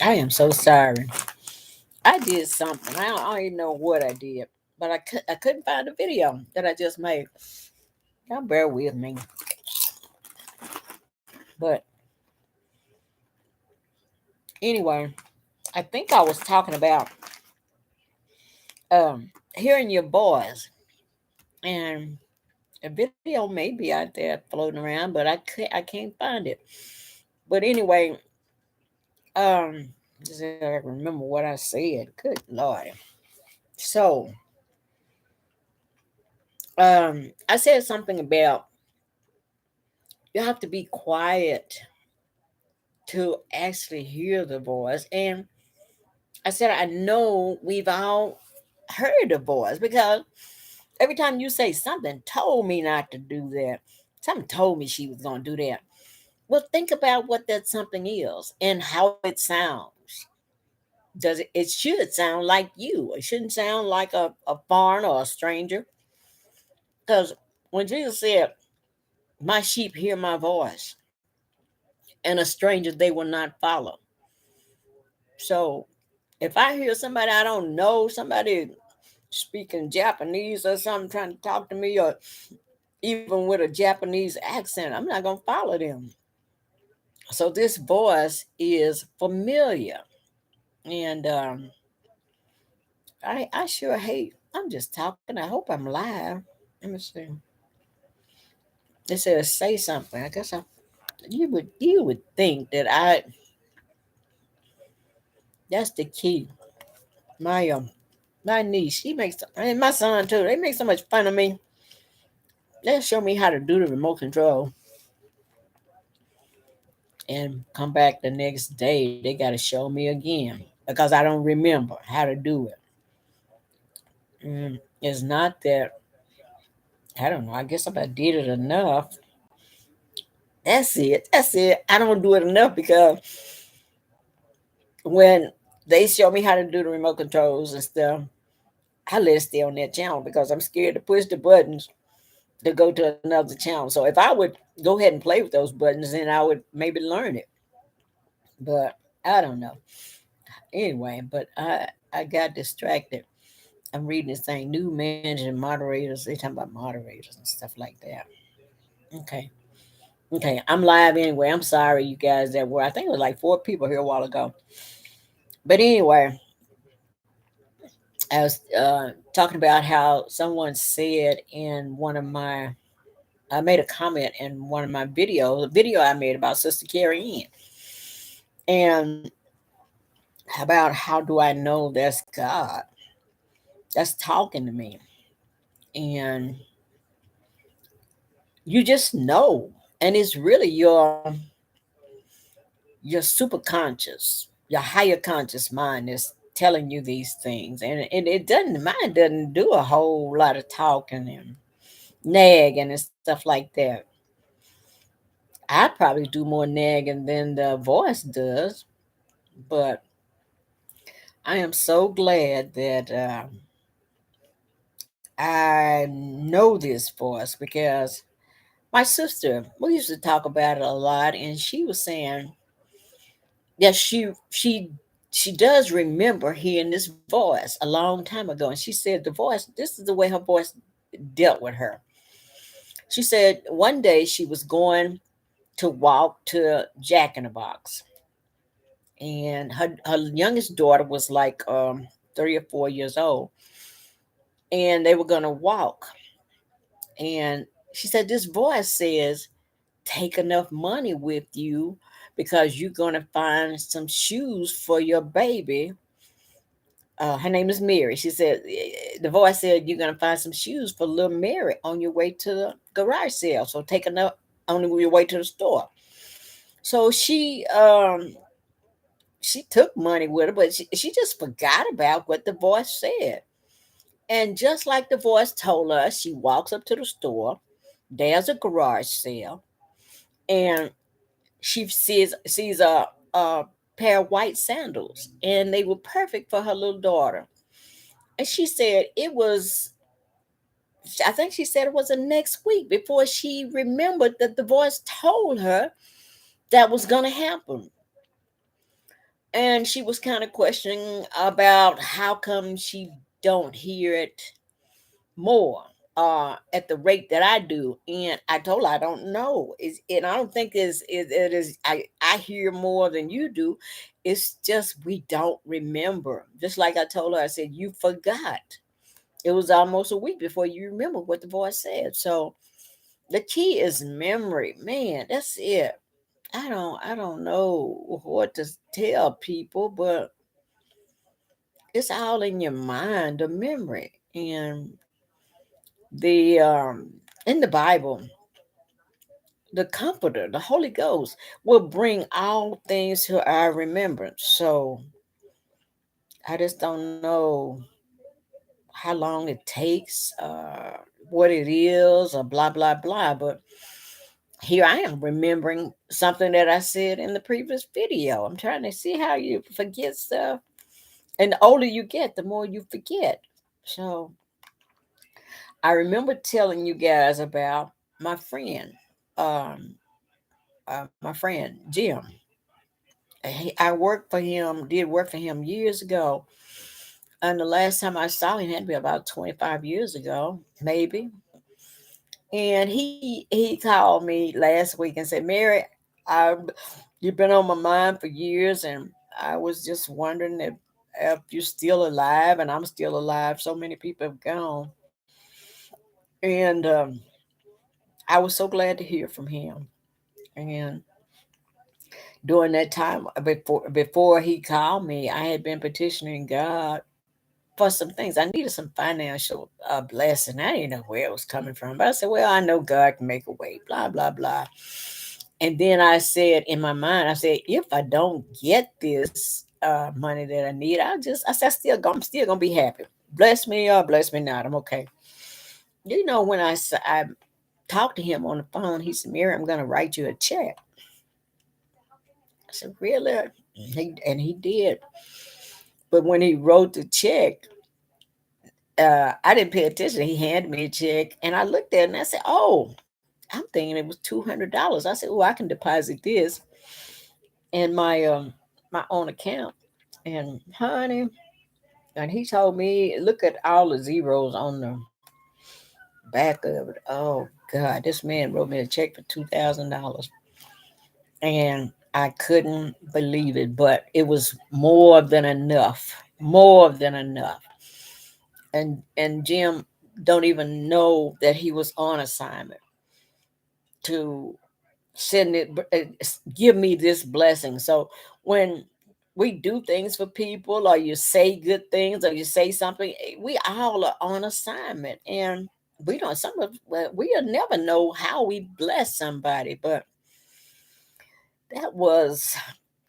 I am so sorry. I did something. I don't even know what I did, but I couldn't find the video that I just made. Y'all bear with me. But anyway, I think I was talking about hearing your voice, and a video may be out there floating around, but I can't find it. But anyway, just I remember what I said. Good Lord. So I said something about you have to be quiet to actually hear the voice. And I said, I know we've all heard the voice because every time you say something told me not to do that, something told me she was going to do that. Well, think about what that something is and how it sounds. It should sound like you. It shouldn't sound like a foreigner or a stranger. Because when Jesus said, my sheep hear my voice, and a stranger they will not follow. So if I hear somebody I don't know, somebody speaking Japanese or something trying to talk to me, or even with a Japanese accent, I'm not going to follow them. So this voice is familiar. And I sure hate, I'm just talking. I hope I'm live. Let me see. It says say something. I guess you would think that that's the key. My niece, she makes, and my son too, they make so much fun of me. They show me how to do the remote control and come back the next day. They got to show me again because I don't remember how to do it. It's not that, I don't know. I guess if I did it enough, that's it. That's it. I don't do it enough because when they show me how to do the remote controls and stuff, I let it stay on that channel because I'm scared to push the buttons to go to another channel. So if I would go ahead and play with those buttons, then I would maybe learn it. But I don't know. Anyway, but I got distracted. I'm reading this thing, new managing moderators. They talking about moderators and stuff like that. Okay. Okay. I'm live anyway. I'm sorry, you guys that were, I think it was like 4 people here a while ago. But anyway, I was talking about how someone said in one of my, I made a comment in one of my videos, a video I made about Sister Carrie Ann, and about how do I know that's God that's talking to me. And you just know. And it's really your super conscious, your higher conscious mind is telling you these things. And it doesn't, mine doesn't do a whole lot of talking and nagging and stuff like that. I probably do more nagging than the voice does, but I am so glad that I know this voice because my sister, we used to talk about it a lot, and she was saying that she does remember hearing this voice a long time ago, and she said the voice. This is the way her voice dealt with her. She said one day she was going to walk to Jack in the Box, and her youngest daughter was like 3 or 4 years old, and they were gonna walk, and she said this voice says take enough money with you because you're going to find some shoes for your baby. Her name is Mary. She said, the voice said, you're going to find some shoes for little Mary on your way to the garage sale. So take enough on your way to the store. So she took money with her, but she just forgot about what the voice said. And just like the voice told us, she walks up to the store. There's a garage sale. And she sees a pair of white sandals, and they were perfect for her little daughter. And she said it was, I think she said it was the next week before she remembered that the voice told her that was going to happen. and she was kind of questioning about how come she don't hear it more at the rate that I do. And I told her I don't know. Is and I don't think it is I hear more than you do. It's just we don't remember. Just like I told her, I said, you forgot. It was almost a week before you remember what the voice said. So the key is memory. Man, that's it. I don't know what to tell people, but it's all in your mind, the memory. And the in the Bible, the comforter, the Holy Ghost, will bring all things to our remembrance. So I just don't know how long it takes, what it is, or blah blah blah. But here I am remembering something that I said in the previous video. I'm trying to see how you forget stuff. And the older you get, the more you forget. So I remember telling you guys about my friend, um, my friend Jim. I worked for him, did work for him years ago. And the last time I saw him had to be about 25 years ago, maybe. And he called me last week and said, Mary, I you've been on my mind for years, and I was just wondering if you're still alive, and I'm still alive. So many people have gone. And I was so glad to hear from him. And during that time before he called me, I had been petitioning God for some things. I needed some financial blessing. I didn't know where it was coming from, but I said, "Well, I know God can make a way." Blah blah blah. And then I said in my mind, I said, "If I don't get this money that I need, I said, I'm still gonna be happy. Bless me or bless me not. I'm okay." You know, when I talked to him on the phone, he said, "Mary, I'm gonna write you a check." I said, "Really?" And he did. But when he wrote the check, I didn't pay attention. He handed me a check, and I looked at it and I said, "Oh, I'm thinking it was $200." I said, "Oh, I can deposit this in my own account." And honey, and he told me, "Look at all the zeros on the back of it." Oh God, this man wrote me a check for $2,000, and I couldn't believe it. But it was more than enough, more than enough. And Jim don't even know that he was on assignment to send it, give me this blessing. So when we do things for people, or you say good things, or you say something, we all are on assignment, and we don't. Some of well, we'll never know how we bless somebody, but that was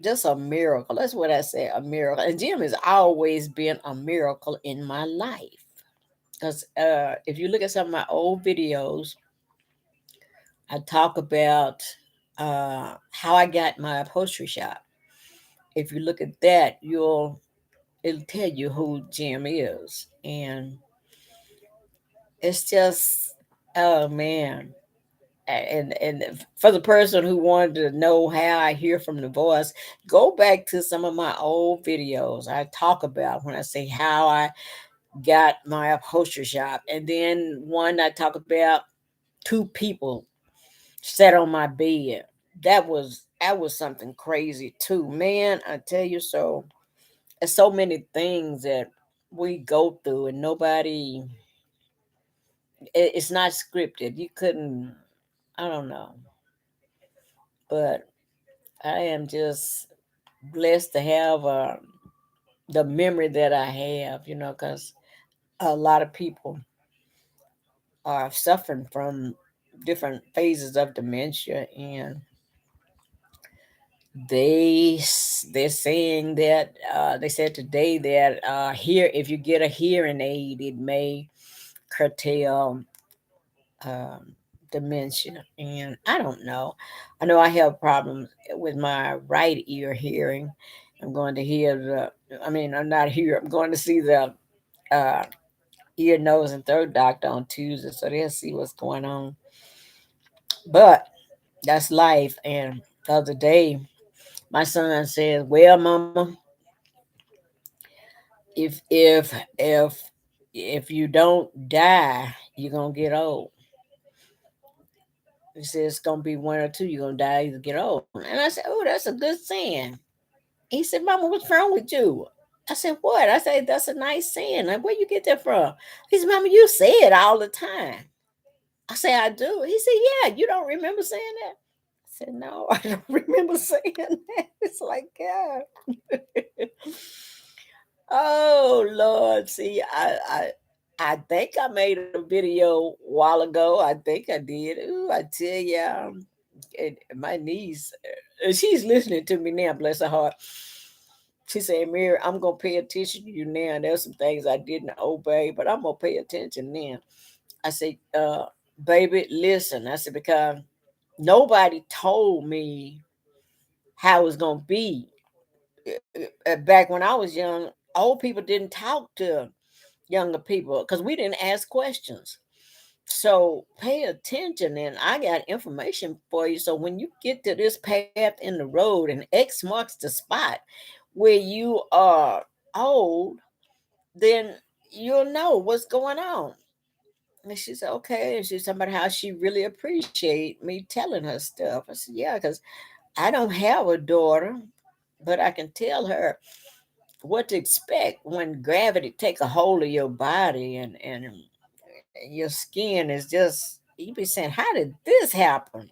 just a miracle. That's what I say, a miracle. And Jim has always been a miracle in my life. Because if you look at some of my old videos, I talk about how I got my upholstery shop. If you look at that, it'll tell you who Jim is, and it's just oh man. And for the person who wanted to know how I hear from the voice, go back to some of my old videos. I talk about when I say how I got my upholstery shop, and then one I talk about two people sat on my bed. That was something crazy too, man. I tell you so. There's so many things that we go through, and nobody. It's not scripted. You couldn't. I don't know, but I am just blessed to have the memory that I have. Because a lot of people are suffering from different phases of dementia, and they're saying that they said today that here if you get a hearing aid, it may curtail um, dementia. And I don't know. I know I have problems with my right ear hearing. I'm going to hear I'm not here. I'm going to see the uh, ear, nose, and throat doctor on Tuesday, so they'll see what's going on. But that's life. And the other day, My son says, "Well, Mama, if if you don't die, you're gonna get old." He says it's gonna be one or two. You're gonna die, either get old. And I said, "Oh, that's a good saying." He said, "Mama, what's wrong with you?" I said, "What?" I said, "That's a nice saying. Like, where you get that from?" He said, "Mama, you say it all the time." I said, "I do." He said, "Yeah, you don't remember saying that?" I said, "No, I don't remember saying that." It's like, God. Oh Lord, see, I think I made a video a while ago. I think I did. Ooh, I tell you, my niece, she's listening to me now. Bless her heart. She said, "Mary, I'm gonna pay attention to you now. There's some things I didn't obey, but I'm gonna pay attention now." I said, "Baby, listen." I said, "Because nobody told me how it was gonna be. Back when I was young, old people didn't talk to younger people because we didn't ask questions. So pay attention, and I got information for you. So when you get to this path in the road and X marks the spot where you are old, then you'll know what's going on." And she said, "Okay." And she's talking about how she really appreciate me telling her stuff. I said, "Yeah, because I don't have a daughter, but I can tell her what to expect when gravity take a hold of your body, and your skin is just, you be saying, how did this happen?"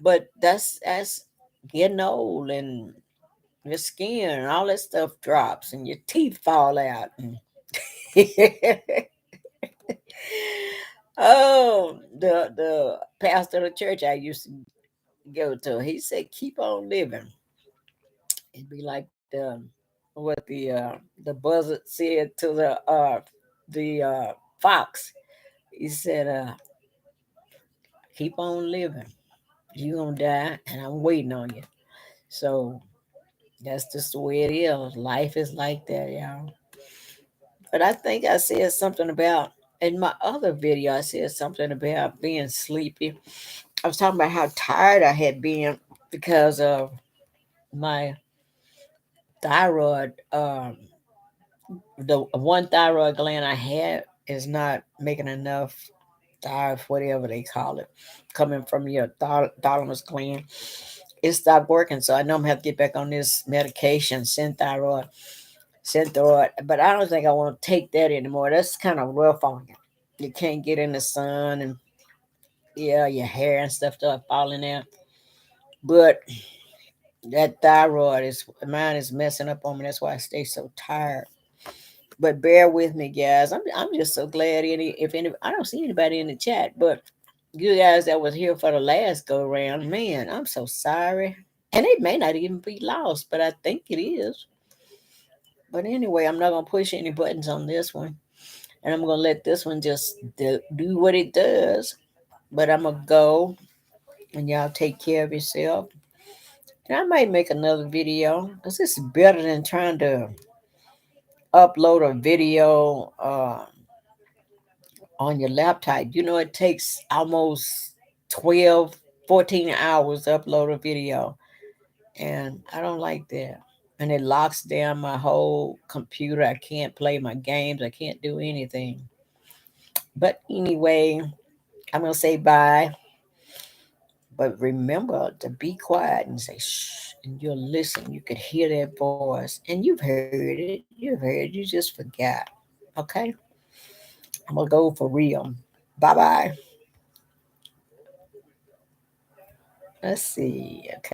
But that's getting old, and your skin and all that stuff drops and your teeth fall out. Oh, the pastor of the church I used to go to, he said, "Keep on living." It'd be like what the buzzard said to the fox. He said, "Keep on living. You gonna die, and I'm waiting on you." So that's just the way it is. Life is like that, y'all. But I think I said something about, in my other video, I said something about being sleepy. I was talking about how tired I had been because of my thyroid. The one thyroid gland I had is not making enough thyroid, whatever they call it, coming from your thalamus gland. It stopped working, so I know I'm gonna have to get back on this medication, Synthroid. But I don't think I want to take that anymore. That's kind of rough on you. You can't get in the sun, and yeah, your hair and stuff start falling out. But that thyroid is mine is messing up on me. That's why I stay so tired. But bear with me, guys. I'm just so glad if any I don't see anybody in the chat, but you guys that was here for the last go round, man, I'm so sorry. And it may not even be lost, but I think it is. But anyway, I'm not gonna push any buttons on this one, and I'm gonna let this one just do what it does. But I'm gonna go, and y'all take care of yourself. And I might make another video because this is better than trying to upload a video on your laptop. You know, it takes almost 12, 14 hours to upload a video. And I don't like that. And it locks down my whole computer. I can't play my games. I can't do anything. But anyway, I'm going to say bye. But remember to be quiet and say shh. And you'll listen. You could hear that voice. And you've heard it. You've heard it. You just forgot. Okay? I'm going to go for real. Bye bye. Let's see. Okay.